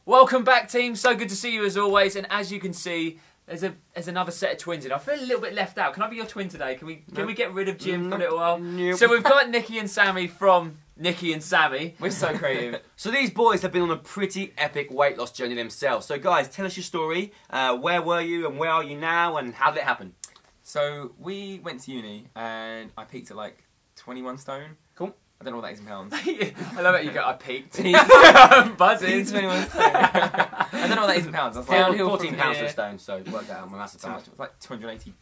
Welcome back, team. So good to see you as always. And as you can see, there's another set of twins in. I feel a little bit left out. Can I be your twin today? Can we get rid of Jim for a little while? Nope. So we've got Nikki and Sammy from Nikki and Sammy. We're so creative. So these boys have been on a pretty epic weight loss journey themselves. So guys, tell us your story. Where were you and where are you now and how did it happen? So we went to uni and I peaked at like 21 stone. Cool. I don't know what that is in pounds. I love it. You go. I peaked. Buzzing. 21 stone. I don't know what that is in pounds. I was like, Downhill 14 pounds here. a stone, so work that out. My maths is so much. bad. It was like 280.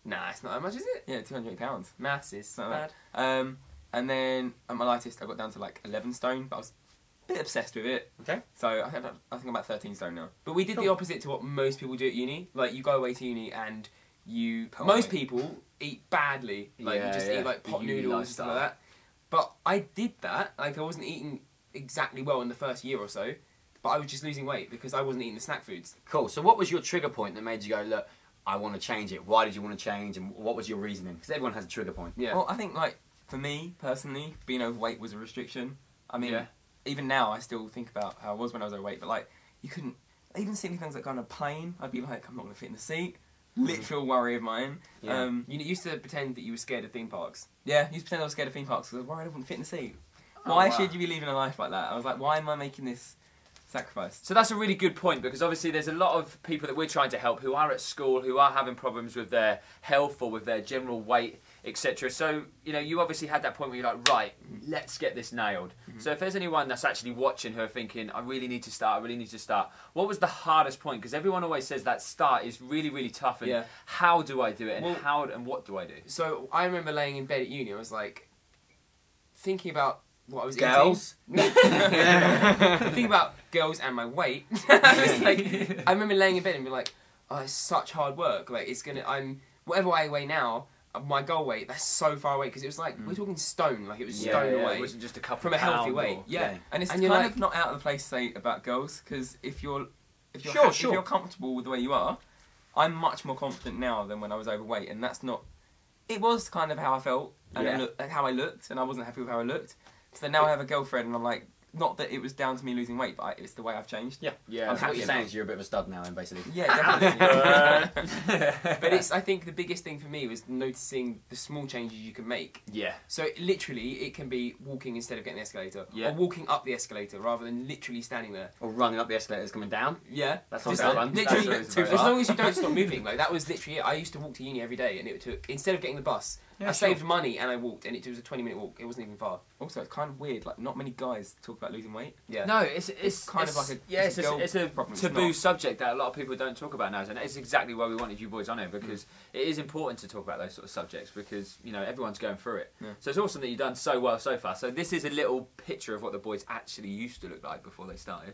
Nah, it's not that much, is it? Yeah, 280 pounds. Maths is Something bad. like that. And then at my lightest, I got down to like 11 stone, but I was a bit obsessed with it. Okay. So I think I'm about 13 stone now. But we did the opposite to what most people do at uni. Like, you go away to uni and most people eat badly. Like, you just eat like pot The uni noodles and stuff like that. But I did that. Like, I wasn't eating exactly well in the first year or so, but I was just losing weight because I wasn't eating the snack foods. Cool. So what was your trigger point that made you go, look, I want to change it? Why did you want to change and what was your reasoning? Because everyone has a trigger point. Yeah. Well, I think like for me personally, being overweight was a restriction. I mean, even now I still think about how I was when I was overweight, but like you couldn't even silly things like going on a plane. I'd be like, I'm not going to fit in the seat. Literal worry of mine. Yeah. You used to pretend that you were scared of theme parks. Yeah, I used to pretend I was scared of theme parks because I was worried I wouldn't fit in the seat. Oh, Why wow. should you be living a life like that? I was like, why am I making this sacrifice? So that's a really good point, because obviously there's a lot of people that we're trying to help who are at school, who are having problems with their health or with their general weight, etc. So, you know, you obviously had that point where you're like, right, let's get this nailed. So if there's anyone that's actually watching who are thinking, I really need to start, what was the hardest point? Because everyone always says that start is really, really tough, and how do I do it, and what do I do? So I remember laying in bed at uni, I was like, thinking about what I was Girls? eating. Thinking about girls and my weight. I remember laying in bed and being like, oh, it's such hard work. Like, whatever I weigh now, my goal weight, that's so far away, because it was like, we're talking stone, like it was stone away. It wasn't just a couple from a healthy pound weight. or- And it's And kind you're of not out of the place to say about girls, because if you're Sure. if you're comfortable with the way you are, I'm much more confident now than when I was overweight, and that's not. It was kind of how I felt and how I looked, and I wasn't happy with how I looked. So now I have a girlfriend, and I'm like, not that it was down to me losing weight, but it's the way I've changed. Yeah. I'm What happy you're saying is you're a bit of a stud now, then, basically. Yeah, definitely. But I think the biggest thing for me was noticing the small changes you can make. Yeah. So literally, it can be walking instead of getting the escalator, Yeah. or walking up the escalator rather than literally standing there. Or running up the escalators coming down. Yeah, That's just also fun. literally, That's as very fun. long as you don't stop moving. Like, that was literally it. I used to walk to uni every day, and it took, instead of getting the bus, I saved money and I walked, and it was a 20-minute walk. It wasn't even far. Also, it's kind of weird. Like, not many guys talk about losing weight. Yeah. No, it's kind of like a it's girl a problem. It's taboo not. subject that a lot of people don't talk about now, and it's exactly why we wanted you boys on here, because it is important to talk about those sort of subjects, because you know everyone's going through it. Yeah. So it's awesome that you've done so well so far. So this is a little picture of what the boys actually used to look like before they started.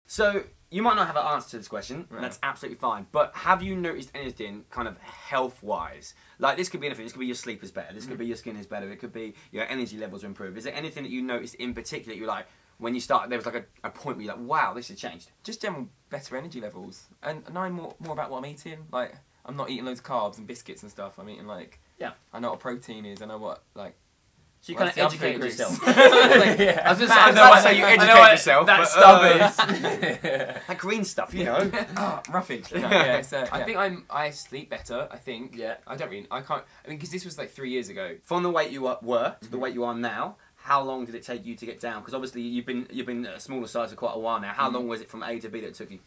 So, you might not have an answer to this question, Right. and that's absolutely fine, but have you noticed anything kind of health-wise? Like, this could be anything. This could be your sleep is better. This could be your skin is better. It could be your energy levels are improved. Is there anything that you noticed in particular that you're like, when you started, there was like a point where you're like, wow, this has changed? Just general better energy levels, and knowing more about what I'm eating. Like, I'm not eating loads of carbs and biscuits and stuff. I'm eating like, I know what protein is. I know what like. So you kind of What's the other educated groups? yourself. I was just I know what you educate yourself, that but, stuff is. That green stuff, you know. roughage. No, I think I sleep better. I think. Yeah. I can't. I mean, because this was like 3 years ago. From the weight you were to the weight you are now, how long did it take you to get down? Because obviously you've been a smaller size for quite a while now. How long was it from A to B that it took you?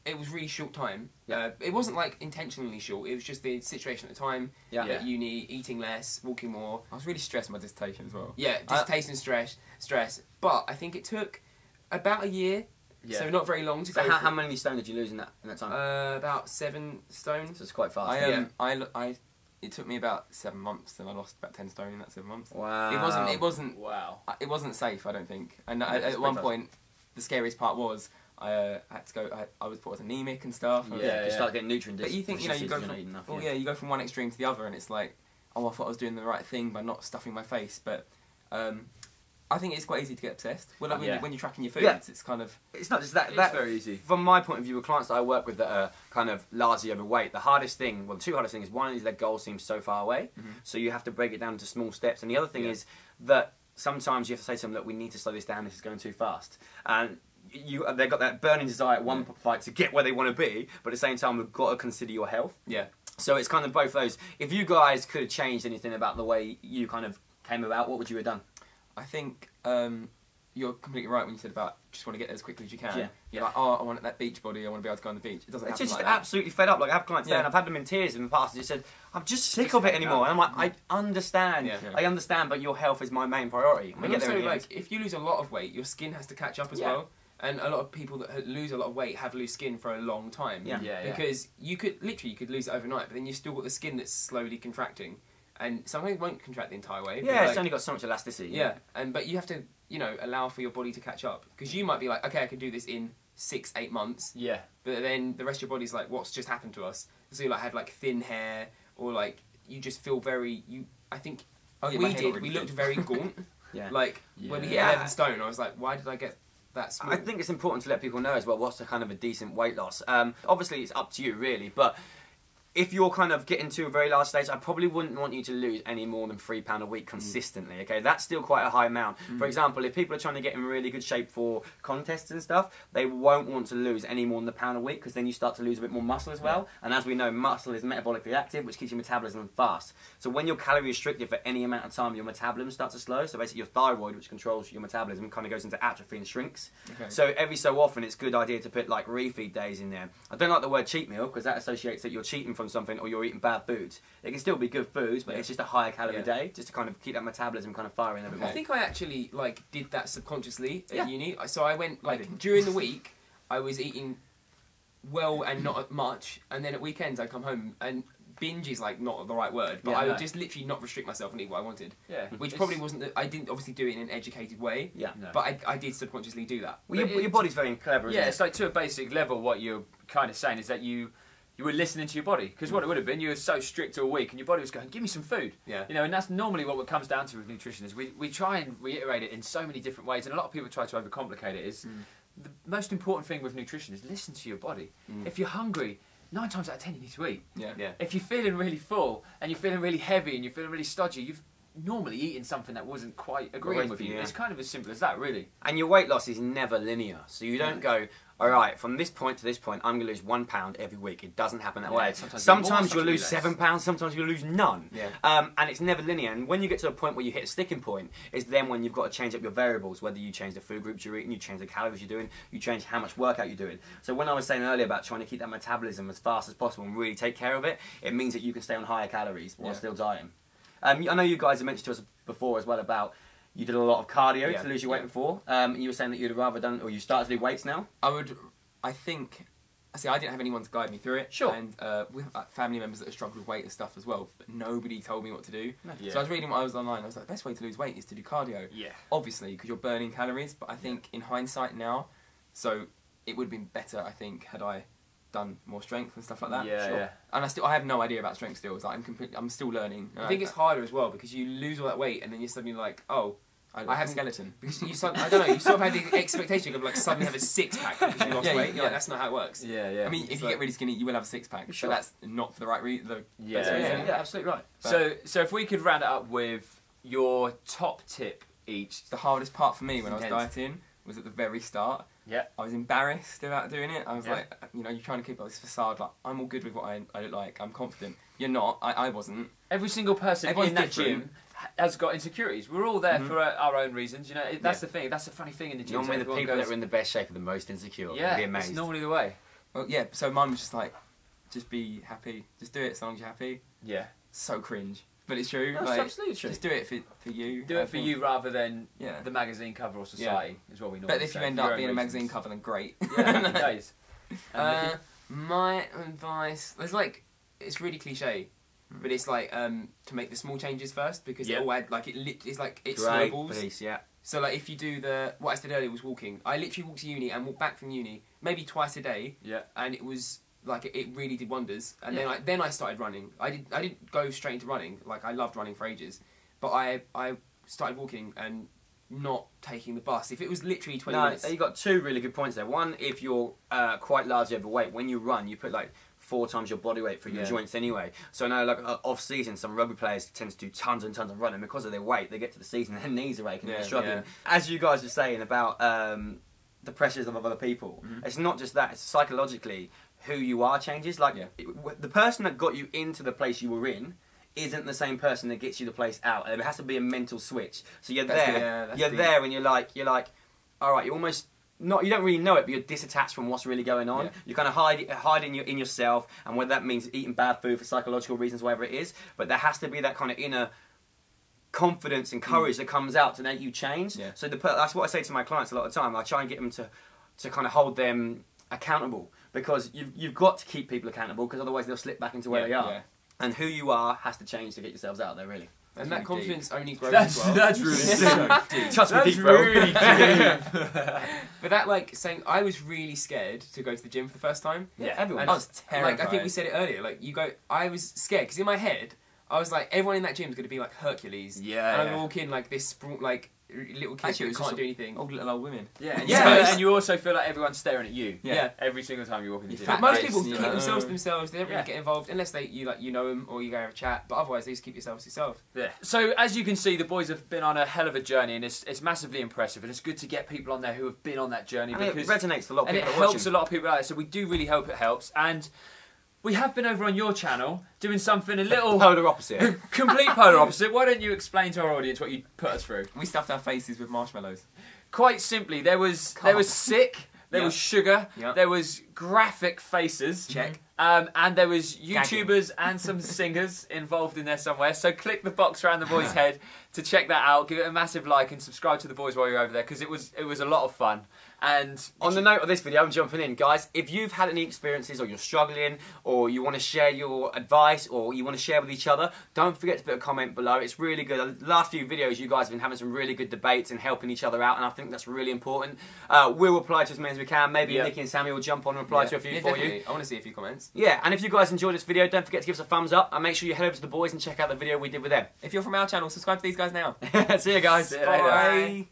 It was really short time. It wasn't like intentionally short. It was just the situation at the time. At uni, eating less, walking more. I was really stressed in my dissertation as well. Yeah, dissertation stress. But I think it took about a year. Yeah. So not very long to So go. how many stone did you lose in that time? About 7 stone. So it's quite fast. It took me about 7 months, and I lost about 10 stone in that 7 months. Wow. It wasn't Wow. It wasn't safe, I don't think. And Yeah, it's at one pretty point, the scariest part was I had to go. I was thought I was anemic and stuff. You start getting nutrient But you think you go from enough, you go from one extreme to the other, and it's like, oh, I thought I was doing the right thing by not stuffing my face, but I think it's quite easy to get obsessed. Well, like when you're tracking your foods, it's kind of. It's not just that. It's very easy. From my point of view, with clients that I work with that are kind of largely overweight, the hardest thing, well, the two hardest things, one is their goal seems so far away, so you have to break it down to small steps, and the other thing is that sometimes you have to say to them, look, we need to slow this down, this is going too fast. And they've got that burning desire at one fight to get where they want to be, but at the same time, we've got to consider your health. Yeah. So it's kind of both those. If you guys could have changed anything about the way you kind of came about, what would you have done? I think you're completely right when you said about just want to get there as quickly as you can. Yeah. You're like, oh, I want that beach body, I want to be able to go on the beach. It doesn't It's happen just like that. absolutely fed up. Like I have clients there, and I've had them in tears in the past. They said, "I'm just sick of it anymore." And I'm like, "I understand. Yeah. I understand, but your health is my main priority." And also, like, if you lose a lot of weight, your skin has to catch up as well. And a lot of people that lose a lot of weight have loose skin for a long time. Because you could lose it overnight, but then you've still got the skin that's slowly contracting, and sometimes it won't contract the entire way. Yeah, but it's only got so much elasticity. Yeah, but you have to, allow for your body to catch up, because you might be like, okay, I can do this in 6-8 months. Yeah. But then the rest of your body's like, what's just happened to us? So you have thin hair, or you just feel very. I think we looked very gaunt. Yeah. When we hit 11 stone, I was like, why did I get that small? I think it's important to let people know as well what's the kind of a decent weight loss. Obviously, it's up to you really, but if you're kind of getting to a very large stage, I probably wouldn't want you to lose any more than £3 a week consistently. Okay, that's still quite a high amount. For example, if people are trying to get in really good shape for contests and stuff, they won't want to lose any more than £1 a week, because then you start to lose a bit more muscle as well. And as we know, muscle is metabolically active, which keeps your metabolism fast. So when you're calorie restricted for any amount of time, your metabolism starts to slow. So basically, your thyroid, which controls your metabolism, kind of goes into atrophy and shrinks. Okay. So every so often, it's a good idea to put refeed days in there. I don't like the word cheat meal, because that associates that you're cheating from something or you're eating bad foods. It can still be good foods, but it's just a higher calorie day, just to kind of keep that metabolism kind of firing a bit more. I think I actually did that subconsciously at uni. So I went during the week, I was eating well and not much, and then at weekends I'd come home and binge is not the right word, but I would just literally not restrict myself and eat what I wanted. Yeah. Which probably wasn't. I didn't obviously do it in an educated way. Yeah. No. But I did subconsciously do that. Well, your body's very clever, isn't it? It's to a basic level, what you're kind of saying is that you were listening to your body, because what it would have been, you were so strict all week and your body was going, give me some food. Yeah. And that's normally what it comes down to with nutrition, is we try and reiterate it in so many different ways, and a lot of people try to overcomplicate it. The most important thing with nutrition is listen to your body. If you're hungry, 9 times out of 10 you need to eat. Yeah. If you're feeling really full and you're feeling really heavy and you're feeling really stodgy, you've normally eaten something that wasn't quite agreeing with you. Yeah. It's kind of as simple as that, really. And your weight loss is never linear, so you don't go, all right, from this point to this point, I'm going to lose £1 every week. It doesn't happen that way. Sometimes you'll lose £7, sometimes you'll lose none. Yeah. And it's never linear. And when you get to a point where you hit a sticking point, is then when you've got to change up your variables, whether you change the food groups you're eating, you change the calories you're doing, you change how much workout you're doing. So when I was saying earlier about trying to keep that metabolism as fast as possible and really take care of it, it means that you can stay on higher calories while still dieting. I know you guys have mentioned to us before as well about you did a lot of cardio to lose your weight before. You were saying that you'd have rather done, or you started to do weights now? I think, I didn't have anyone to guide me through it. Sure. And we have family members that have struggled with weight and stuff as well, but nobody told me what to do. Yeah. So I was reading what I was online. I was like, the best way to lose weight is to do cardio. Yeah. Obviously, because you're burning calories, but I think in hindsight now, so it would have been better, I think, had I done more strength and stuff like that. Yeah, yeah. And I have no idea about strength still. It's like I'm still learning. I think it's harder as well, because you lose all that weight and then you're suddenly like, oh, I have a skeleton. Because you I don't know, you sort of had the expectation of suddenly have a 6-pack because you lost weight. That's not how it works. Yeah, yeah. I mean, if you get really skinny, you will have a 6-pack. Sure. But that's not for the right reason. Yeah, Absolutely right. So if we could round it up with your top tip each. The hardest part for me when I was dieting was at the very start. Yeah. I was embarrassed about doing it. I was like, you're trying to keep up this facade. Like, I'm all good with what I look like. I'm confident. You're not. I wasn't. Every single person Everyone's in that different. gym has got insecurities. We're all there for our own reasons. That's the thing. That's the funny thing in the gym. Normally the people that are in the best shape are the most insecure. Yeah, You'd be amazed. it's normally the way. Well, yeah. So mine was just like, just be happy. Just do it as long as you're happy. Yeah. So cringe, but it's true. That's absolutely true. Just do it for you. Do it for you rather than Yeah. the magazine cover or society is what we normally But if say, you end for your up own being a reasons. magazine cover, then great. Yeah, happy days. My advice, it's really cliche, but it's to make the small changes first, because it all add, it snowballs. Please, yeah. So if you do what I said earlier was walking. I literally walked to uni and walked back from uni maybe twice a day. Yeah. And it was it really did wonders. And then I started running. I didn't go straight into running. I loved running for ages, but I started walking and not taking the bus. If it was literally 20 minutes. You got two really good points there. One, if you're quite largely overweight, when you run, you put 4 times your body weight for your Yeah. joints anyway. So I know, like off season, some rugby players tend to do tons and tons of running because of their weight. They get to the season, their knees are aching, and Yeah, they're struggling. yeah. As you guys were saying about the pressures of other people, it's not just that. It's psychologically who you are changes. Like the person that got you into the place you were in isn't the same person that gets you the place out. There has to be a mental switch. So you're there, and you're like, all right, you're almost not. You don't really know it, but you're disattached from what's really going on. Yeah. You kind of hide in yourself, and whether that means eating bad food for psychological reasons, whatever it is. But there has to be that kind of inner confidence and courage that comes out to make you change. Yeah. So that's what I say to my clients a lot of the time. I try and get them to kind of hold them accountable, because you've got to keep people accountable, because otherwise they'll slip back into where they are. Yeah. And who you are has to change to get yourselves out there, really. And That's that really confidence only grows That's as well. that's really deep. Touch me That's deep, bro. really deep. But that, like, saying I was really scared to go to the gym for the first time. Yeah, everyone. And I was terrified. Like, I think we said it earlier. Like, I was scared because in my head, I was like, everyone in that gym is going to be like Hercules. Yeah. And I walk in like this, like little kid Actually, it who was can't do anything. Old little old women. Yeah, and, Yeah. and you also feel like everyone's staring at you. Yeah. Every single time you walk in the You gym. fat But most face, people you keep know. themselves to themselves. They don't really Yeah. get involved unless you know them or you go have a chat. But otherwise, they just keep yourselves to yourself. Yeah. So as you can see, the boys have been on a hell of a journey, and it's massively impressive. And it's good to get people on there who have been on that journey, And it because resonates to a lot of and people it that are helps watching. a lot of people out there. So we do really hope it helps. And we have been over on your channel doing something a little Polar opposite. complete polar opposite. Why don't you explain to our audience what you put us through? We stuffed our faces with marshmallows. Quite simply, there was sick, there was sugar, there was graphic faces. Check. And there was YouTubers and some singers involved in there somewhere. So click the box around the boys' head to check that out. Give it a massive like and subscribe to the boys while you're over there, because it was a lot of fun. And On the note of this video, I'm jumping in, guys. If you've had any experiences, or you're struggling, or you want to share your advice, or you want to share with each other, don't forget to put a comment below. It's really good. The last few videos, you guys have been having some really good debates and helping each other out, and I think that's really important. We'll reply to as many as we can. Maybe Nicky and Sammy will jump on and reply to a few for definitely. you. I want to see a few comments. Yeah, and if you guys enjoyed this video, don't forget to give us a thumbs up, and make sure you head over to the boys and check out the video we did with them. If you're from our channel, subscribe to these guys now. See you guys. See you later. Bye.